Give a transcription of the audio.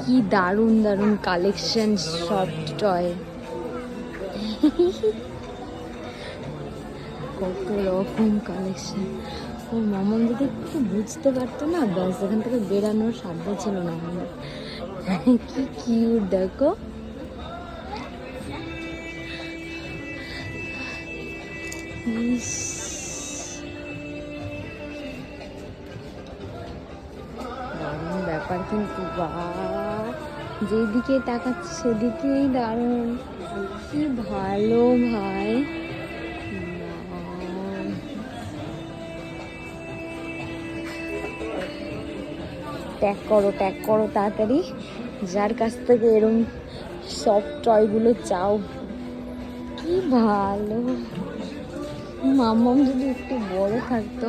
কি দারুণ দারুণ কালেকশন সফট টয়, কত রকম কালেকশন। ও মামন যদি একটু বুঝতে পারতো না, ব্যাস এখান থেকে বেরানোর সাধ্য ছিল না আমাদের। কি কিউট দেখো। ইস, দারুণ ব্যাপার কিন্তু, বা যেদিকে তাকাচ্ছি সেদিকেই দারুণ। কি ভালো ভাই, ট্যাগ করো তাড়াতাড়ি, যার কাছ থেকে এরম সফট টয়গুলো চাও। কি ভালো, মাম্মাম যদি একটু বড় থাকতো